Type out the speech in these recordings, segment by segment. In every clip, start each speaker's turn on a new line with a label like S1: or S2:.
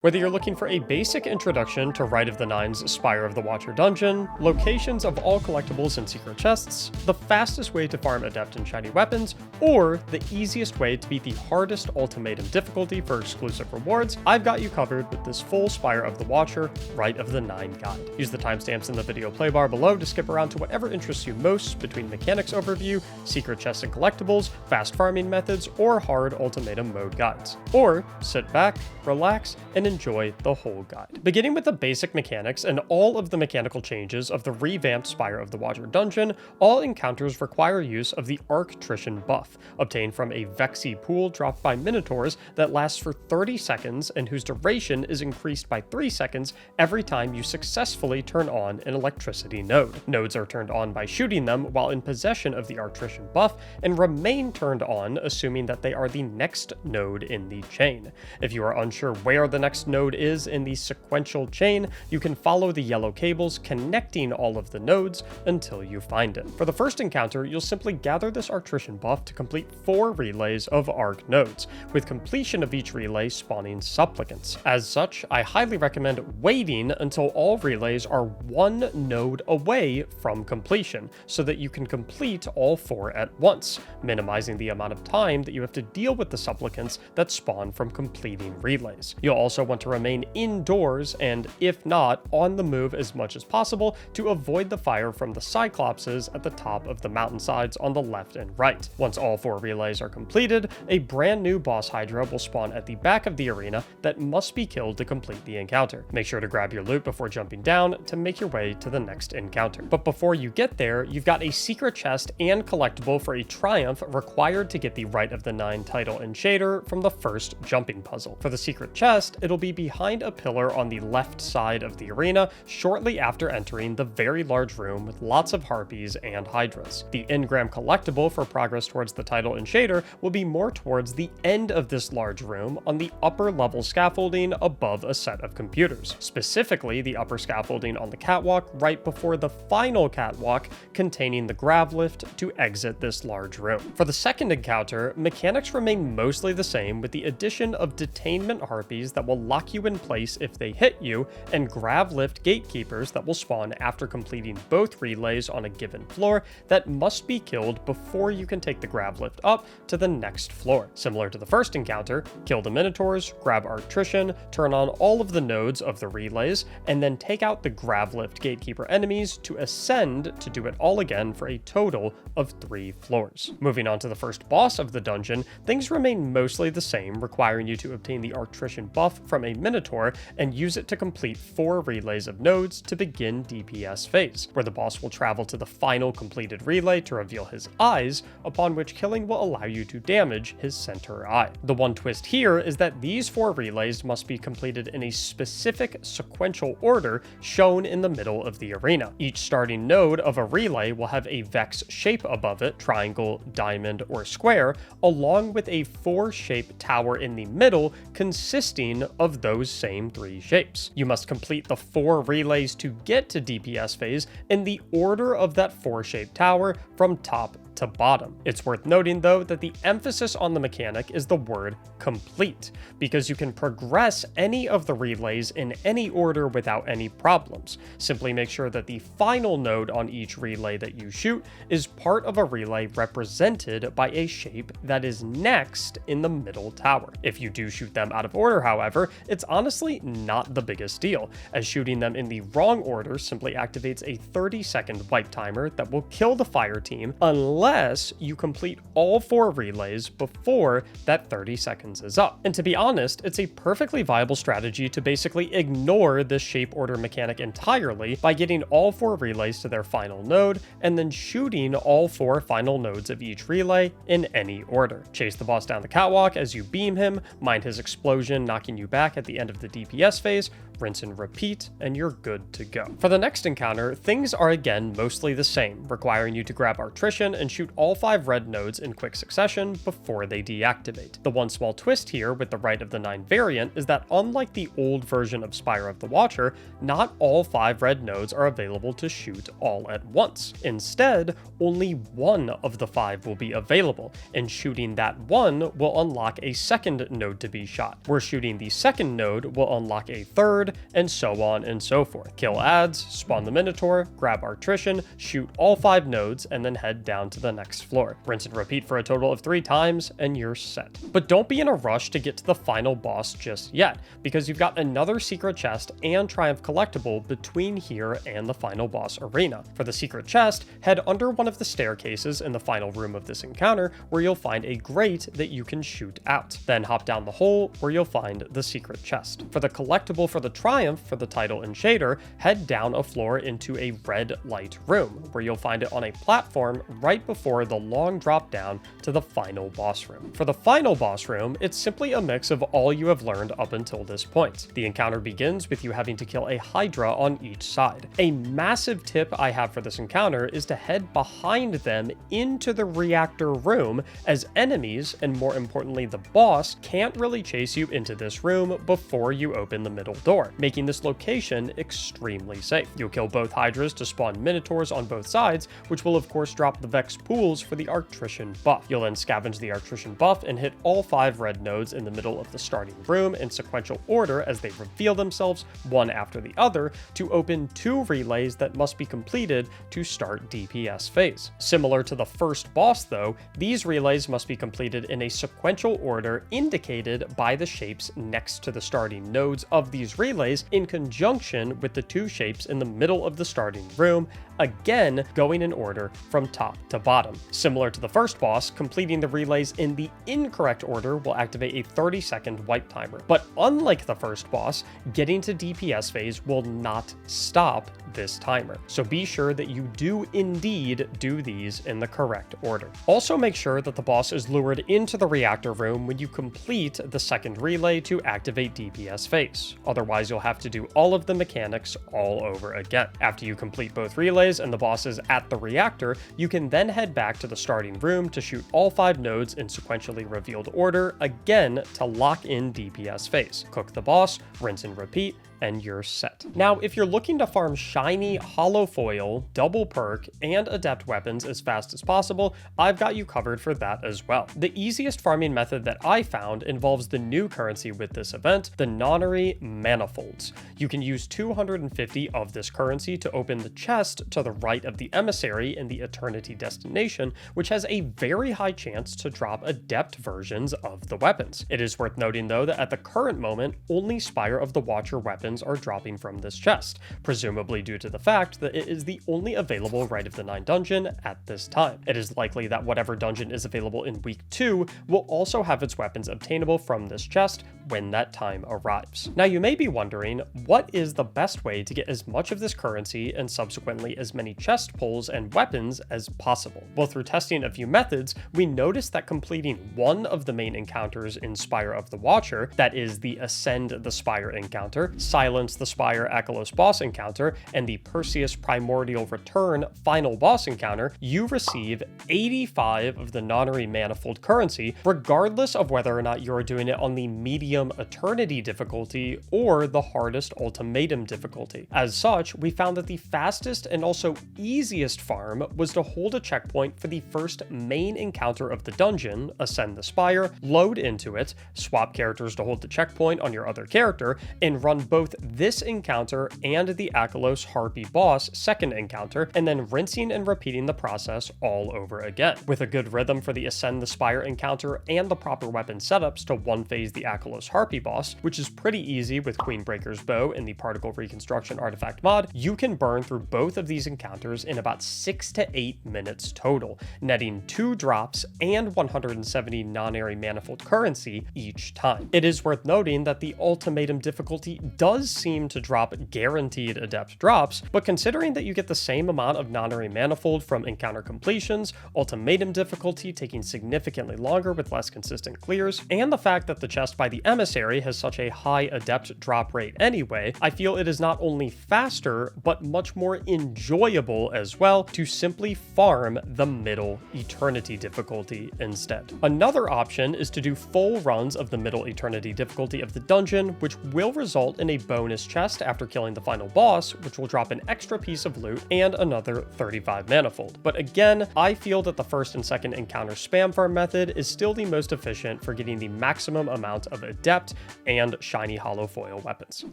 S1: Whether you're looking for a basic introduction to Rite of the Nine's Spire of the Watcher dungeon, locations of all collectibles and secret chests, the fastest way to farm Adept and shiny weapons, or the easiest way to beat the hardest Ultimatum difficulty for exclusive rewards, I've got you covered with this full Spire of the Watcher Rite of the Nine guide. Use the timestamps in the video play bar below to skip around to whatever interests you most between mechanics overview, secret chests and collectibles, fast farming methods, or hard Ultimatum mode guides. Or sit back, relax, and enjoy the whole guide. Beginning with the basic mechanics and all of the mechanical changes of the revamped Spire of the Watcher dungeon, all encounters require use of the Arctrician buff, obtained from a Vexy pool dropped by Minotaurs that lasts for 30 seconds and whose duration is increased by 3 seconds every time you successfully turn on an electricity node. Nodes are turned on by shooting them while in possession of the Arctrician buff and remain turned on assuming that they are the next node in the chain. If you are unsure where the next node is in the sequential chain, you can follow the yellow cables connecting all of the nodes until you find it. For the first encounter, you'll simply gather this Arctrician buff to complete 4 relays of Arc nodes, with completion of each relay spawning supplicants. As such, I highly recommend waiting until all relays are 1 node away from completion, so that you can complete all 4 at once, minimizing the amount of time that you have to deal with the supplicants that spawn from completing relays. You'll also want to remain indoors and, if not, on the move as much as possible to avoid the fire from the Cyclopses at the top of the mountainsides on the left and right. Once all 4 relays are completed, a brand new boss Hydra will spawn at the back of the arena that must be killed to complete the encounter. Make sure to grab your loot before jumping down to make your way to the next encounter. But before you get there, you've got a secret chest and collectible for a triumph required to get the Rite of the Nine title and shader from the first jumping puzzle. For the secret chest, it'll be behind a pillar on the left side of the arena shortly after entering the very large room with lots of Harpies and Hydras. The engram collectible for progress towards the title and shader will be more towards the end of this large room on the upper level scaffolding above a set of computers, specifically the upper scaffolding on the catwalk right before the final catwalk containing the grav lift to exit this large room. For the second encounter, mechanics remain mostly the same with the addition of detainment Harpies that will lock you in place if they hit you, and grav lift gatekeepers that will spawn after completing both relays on a given floor that must be killed before you can take the grav lift up to the next floor. Similar to the first encounter, kill the Minotaurs, grab Arctrician, turn on all of the nodes of the relays, and then take out the grav lift gatekeeper enemies to ascend to do it all again for a total of 3 floors. Moving on to the first boss of the dungeon, things remain mostly the same, requiring you to obtain the Arctrician buff from a Minotaur and use it to complete 4 relays of nodes to begin DPS phase, where the boss will travel to the final completed relay to reveal his eyes, upon which killing will allow you to damage his center eye. The one twist here is that these 4 relays must be completed in a specific sequential order shown in the middle of the arena. Each starting node of a relay will have a Vex shape above it, triangle, diamond, or square, along with a 4-shaped tower in the middle consisting of those same 3 shapes. You must complete the 4 relays to get to DPS phase in the order of that 4-shaped tower from top to bottom. It's worth noting though that the emphasis on the mechanic is the word complete, because you can progress any of the relays in any order without any problems. Simply make sure that the final node on each relay that you shoot is part of a relay represented by a shape that is next in the middle tower. If you do shoot them out of order, however, it's honestly not the biggest deal, as shooting them in the wrong order simply activates a 30-second wipe timer that will kill the fire team unless you complete all 4 relays before that 30 seconds is up. And to be honest, it's a perfectly viable strategy to basically ignore this shape order mechanic entirely by getting all 4 relays to their final node and then shooting all 4 final nodes of each relay in any order. Chase the boss down the catwalk as you beam him, mind his explosion knocking you back at the end of the DPS phase, rinse and repeat, and you're good to go. For the next encounter, things are again mostly the same, requiring you to grab Arctrician and shoot shoot all 5 red nodes in quick succession before they deactivate. The one small twist here with the Rite of the Nine variant is that unlike the old version of Spire of the Watcher, not all 5 red nodes are available to shoot all at once. Instead, only one of the 5 will be available, and shooting that one will unlock a second node to be shot, where shooting the second node will unlock a third, and so on and so forth. Kill ads, spawn the Minotaur, grab Artrition, shoot all 5 nodes, and then head down to the next floor. Rinse and repeat for a total of 3 times, and you're set. But don't be in a rush to get to the final boss just yet, because you've got another secret chest and Triumph collectible between here and the final boss arena. For the secret chest, head under one of the staircases in the final room of this encounter, where you'll find a grate that you can shoot out. Then hop down the hole where you'll find the secret chest. For the collectible for the Triumph for the title and shader, head down a floor into a red light room, where you'll find it on a platform right before the long drop down to the final boss room. For the final boss room, it's simply a mix of all you have learned up until this point. The encounter begins with you having to kill a Hydra on each side. A massive tip I have for this encounter is to head behind them into the reactor room, as enemies, and more importantly the boss, can't really chase you into this room before you open the middle door, making this location extremely safe. You'll kill both Hydras to spawn Minotaurs on both sides, which will of course drop the Vex pools for the Artrition buff. You'll then scavenge the Artrition buff and hit all 5 red nodes in the middle of the starting room in sequential order as they reveal themselves one after the other to open 2 relays that must be completed to start DPS phase. Similar to the first boss though, these relays must be completed in a sequential order indicated by the shapes next to the starting nodes of these relays in conjunction with the 2 shapes in the middle of the starting room, again going in order from top to bottom. Similar to the first boss, completing the relays in the incorrect order will activate a 30-second wipe timer. But unlike the first boss, getting to DPS phase will not stop this timer. So be sure that you do indeed do these in the correct order. Also make sure that the boss is lured into the reactor room when you complete the second relay to activate DPS phase. Otherwise, you'll have to do all of the mechanics all over again. After you complete both relays and the boss is at the reactor, you can then head back to the starting room to shoot all 5 nodes in sequentially revealed order again to lock in DPS phase. Cook the boss, rinse and repeat, and you're set. Now, if you're looking to farm shiny, hollow foil, double perk, and adept weapons as fast as possible, I've got you covered for that as well. The easiest farming method that I found involves the new currency with this event, the Nonary Manifolds. You can use 250 of this currency to open the chest to the right of the emissary in the Eternity destination, which has a very high chance to drop adept versions of the weapons. It is worth noting though that at the current moment, only Spire of the Watcher weapons are dropping from this chest, presumably due to the fact that it is the only available Rite of the Nine dungeon at this time. It is likely that whatever dungeon is available in week 2 will also have its weapons obtainable from this chest when that time arrives. Now you may be wondering, what is the best way to get as much of this currency and subsequently as many chest pulls and weapons as possible? Well, through testing a few methods, we noticed that completing one of the main encounters in Spire of the Watcher, that is the Ascend the Spire encounter, Silence the Spire Akelos boss encounter, and the Perseus Primordial Return final boss encounter, you receive 85 of the Nonary Manifold currency, regardless of whether or not you're doing it on the medium Eternity difficulty or the hardest Ultimatum difficulty. As such, we found that the fastest and also easiest farm was to hold a checkpoint for the first main encounter of the dungeon, Ascend the Spire, load into it, swap characters to hold the checkpoint on your other character, and run both this encounter and the Akelos Harpy boss second encounter, and then rinsing and repeating the process all over again. With a good rhythm for the Ascend the Spire encounter and the proper weapon setups to one phase the Akelos Harpy boss, which is pretty easy with Queenbreaker's bow and the Particle Reconstruction artifact mod, you can burn through both of these encounters in about 6 to 8 minutes total, netting 2 drops and 170 Nonary Manifold currency each time. It is worth noting that the Ultimatum difficulty does does seem to drop guaranteed Adept drops, but considering that you get the same amount of non-array manifold from encounter completions, Ultimatum difficulty taking significantly longer with less consistent clears, and the fact that the chest by the Emissary has such a high Adept drop rate anyway, I feel it is not only faster, but much more enjoyable as well to simply farm the middle Eternity difficulty instead. Another option is to do full runs of the middle Eternity difficulty of the dungeon, which will result in a bonus chest after killing the final boss, which will drop an extra piece of loot and another 35 manifold. But again, I feel that the first and second encounter spam farm method is still the most efficient for getting the maximum amount of Adept and shiny hollow foil weapons.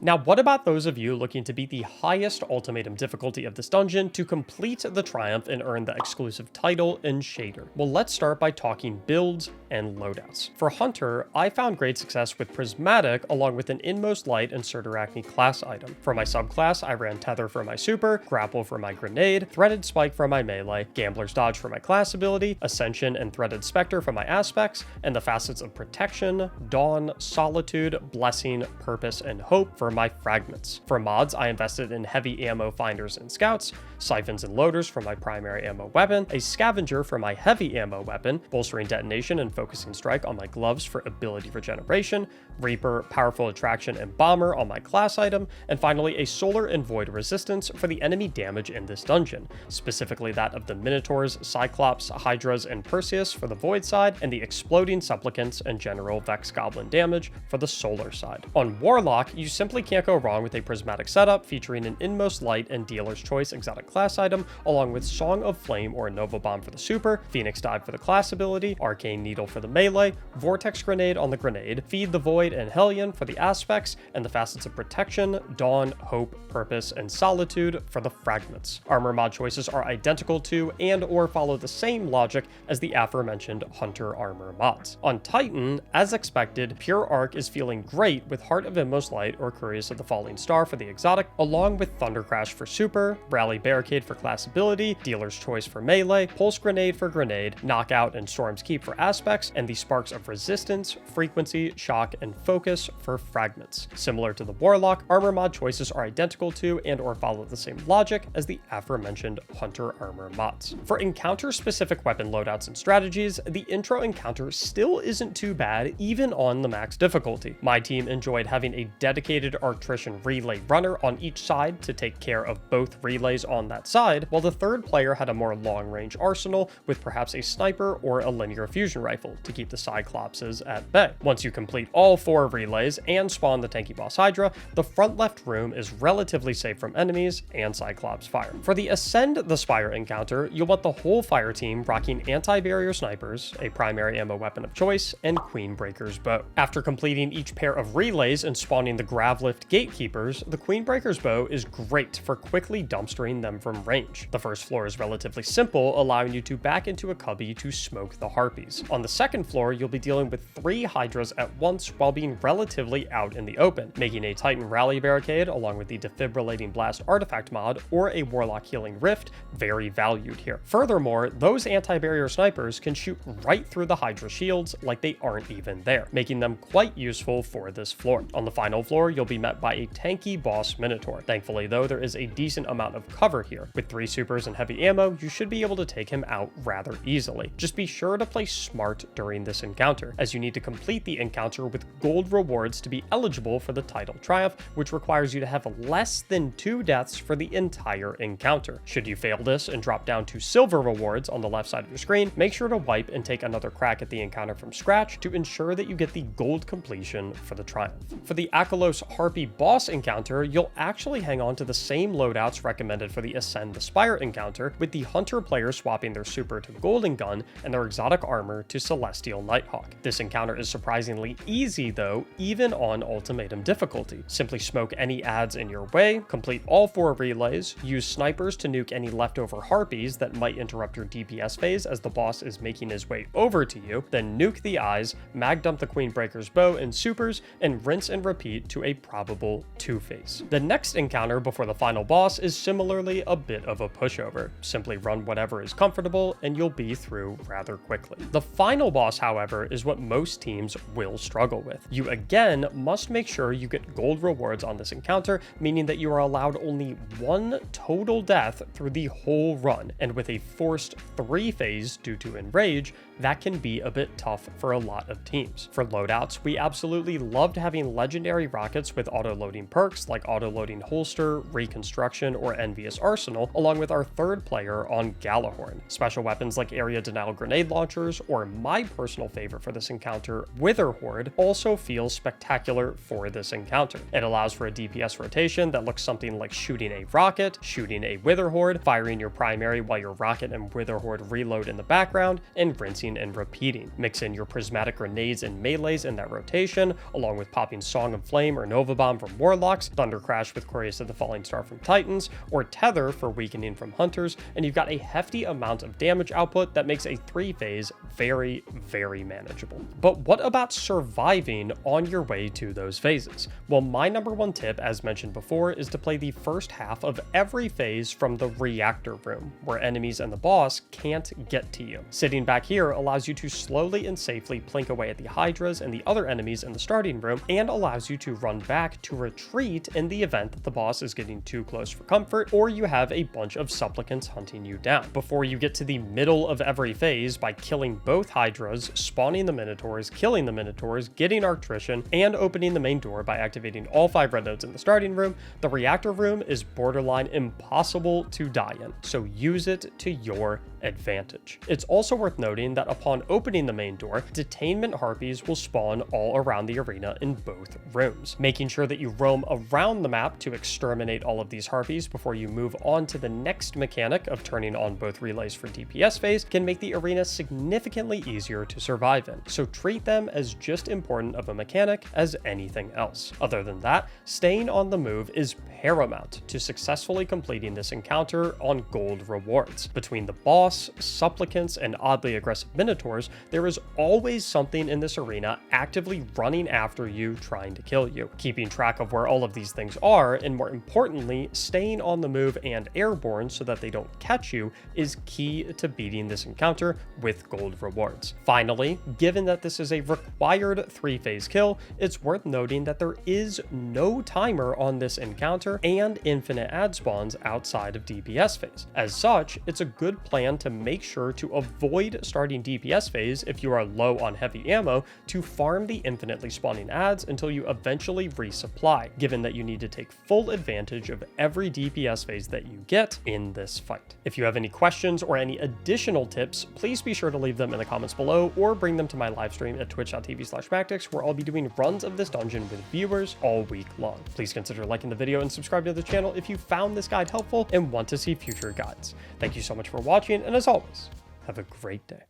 S1: Now, what about those of you looking to beat the highest Ultimatum difficulty of this dungeon to complete the triumph and earn the exclusive title and shader? Well, let's start by talking builds and loadouts. For Hunter, I found great success with Prismatic along with an Inmost Light and Surturacne class item. For my subclass, I ran Tether for my super, Grapple for my grenade, Threaded Spike for my melee, Gambler's Dodge for my class ability, Ascension and Threaded Spectre for my aspects, and the facets of Protection, Dawn, Solitude, Blessing, Purpose, and Hope for my fragments. For mods, I invested in Heavy Ammo Finders and Scouts, Siphons and Loaders for my primary ammo weapon, a Scavenger for my heavy ammo weapon, Bolstering Detonation and Focusing Strike on my gloves for ability regeneration, Reaper, Powerful Attraction, and Bomber on my class item, and finally a Solar and Void Resistance for the enemy damage in this dungeon, specifically that of the Minotaurs, Cyclops, Hydras, and Perseus for the Void side, and the Exploding Supplicants and General Vex Goblin damage for the Solar side. On Warlock, you simply can't go wrong with a Prismatic setup featuring an Inmost Light and Dealer's Choice exotic class item, along with Song of Flame or Nova Bomb for the super, Phoenix Dive for the class ability, Arcane Needle for the melee, Vortex Grenade on the grenade, Feed the Void and Hellion for the aspects, and the facets of Protection, Dawn, Hope, Purpose, and Solitude for the fragments. Armor mod choices are identical to and or follow the same logic as the aforementioned Hunter armor mods. On Titan, as expected, Pure Arc is feeling great with Heart of Inmost Light or Couriers of the Falling Star for the exotic, along with Thunder Crash for super, Rally Barricade for class ability, Dealer's Choice for melee, Pulse Grenade for grenade, Knockout and Storm's Keep for aspects, and the Sparks of Resistance, Frequency, Shock, and Focus for fragments. Similar to the Warlock, armor mod choices are identical to and or follow the same logic as the aforementioned Hunter armor mods. For encounter-specific weapon loadouts and strategies, the intro encounter still isn't too bad even on the max difficulty. My team enjoyed having a dedicated Arctrician relay runner on each side to take care of both relays on that side, while the third player had a more long-range arsenal with perhaps a sniper or a linear fusion rifle to keep the Cyclopses at bay. Once you complete all 4 relays and spawn the tanky boss Hydra, the front left room is relatively safe from enemies and Cyclops fire. For the Ascend the Spire encounter, you'll want the whole fire team rocking anti-barrier snipers, a primary ammo weapon of choice, and Queenbreaker's bow. After completing each pair of relays and spawning the Gravelift Gatekeepers, the Queenbreaker's bow is great for quickly dumpstering them from range. The first floor is relatively simple, allowing you to back into a cubby to smoke the Harpies. On the second floor, you'll be dealing with 3 Hydras at once while being relatively out in the open, making a Titan Rally Barricade along with the Defibrillating Blast artifact mod or a Warlock Healing Rift very valued here. Furthermore, those anti-barrier snipers can shoot right through the Hydra shields like they aren't even there, making them quite useful for this floor. On the final floor, you'll be met by a tanky boss Minotaur. Thankfully though, there is a decent amount of cover here. With 3 supers and heavy ammo, you should be able to take him out rather easily. Just be sure to play smart during this encounter, as you need to complete the encounter with gold rewards to be eligible for the title triumph, which requires you to have less than 2 deaths for the entire encounter. Should you fail this and drop down to silver rewards on the left side of your screen, make sure to wipe and take another crack at the encounter from scratch to ensure that you get the gold completion for the triumph. For the Akalos Harpy boss encounter, you'll actually hang on to the same loadouts recommended for the Ascend the Spire encounter, with the Hunter player swapping their super to Golden Gun and their exotic armor to Celestial Nighthawk. This encounter is surprisingly easy though, even on Ultimatum difficulty. Simply smoke any adds in your way, complete all 4 relays, use snipers to nuke any leftover Harpies that might interrupt your DPS phase as the boss is making his way over to you, then nuke the eyes, mag dump the Queenbreaker's bow and supers, and rinse and repeat to a probable 2-phase. The next encounter before the final boss is similarly a bit of a pushover. Simply run whatever is comfortable and you'll be through rather quickly. The final boss, however, is what most teams will struggle with. You again must make sure you get gold gold rewards on this encounter, meaning that you are allowed only 1 total death through the whole run, and with a forced 3 phase due to Enrage, that can be a bit tough for a lot of teams. For loadouts, we absolutely loved having legendary rockets with auto-loading perks like auto-loading holster, reconstruction, or envious arsenal, along with our 3rd player on Galahorn. Special weapons like area denial grenade launchers, or my personal favorite for this encounter, Wither Horde, also feel spectacular for this encounter. It allows for a DPS rotation that looks something like shooting a rocket, shooting a Wither Horde, firing your primary while your rocket and Wither Horde reload in the background, and rinsing and repeating. Mix in your prismatic grenades and melees in that rotation, along with popping Song of Flame or Nova Bomb from Warlocks, Thunder Crash with Couriers of the Falling Star from Titans, or Tether for weakening from Hunters, and you've got a hefty amount of damage output that makes a 3-phase very, very manageable. But what about surviving on your way to those phases? Well, my number 1 tip, as mentioned before, is to play the first half of every phase from the reactor room, where enemies and the boss can't get to you. Sitting back here allows you to slowly and safely plink away at the Hydras and the other enemies in the starting room, and allows you to run back to retreat in the event that the boss is getting too close for comfort, or you have a bunch of supplicants hunting you down. Before you get to the middle of every phase by killing both Hydras, spawning the Minotaurs, killing the Minotaurs, getting Arctrician, and opening the main door by activating all 5 red nodes in the starting room, the reactor room is borderline impossible to die in, so use it to your advantage. It's also worth noting that upon opening the main door, detainment harpies will spawn all around the arena in both rooms. Making sure that you roam around the map to exterminate all of these harpies before you move on to the next mechanic of turning on both relays for DPS phase can make the arena significantly easier to survive in, so treat them as just important of a mechanic as anything else. Other than that, staying on the move is paramount to successfully completing this encounter on gold rewards. Between the boss, supplicants, and oddly aggressive minotaurs, there is always something in this arena actively running after you, trying to kill you. Keeping track of where all of these things are, and more importantly, staying on the move and airborne so that they don't catch you, is key to beating this encounter with gold rewards. Finally, given that this is a required 3-phase kill, it's worth noting that there is no timer on this encounter and infinite ad spawns outside of DPS phase. As such, it's a good plan to make sure to avoid starting DPS phase if you are low on heavy ammo to farm the infinitely spawning ads until you eventually resupply, given that you need to take full advantage of every DPS phase that you get in this fight. If you have any questions or any additional tips, please be sure to leave them in the comments below or bring them to my live stream at twitch.tv/Mactics, where I'll be doing runs of this dungeon with viewers all week long. Please consider liking the video and subscribe to the channel if you found this guide helpful and want to see future guides. Thank you so much for watching, and as always, have a great day.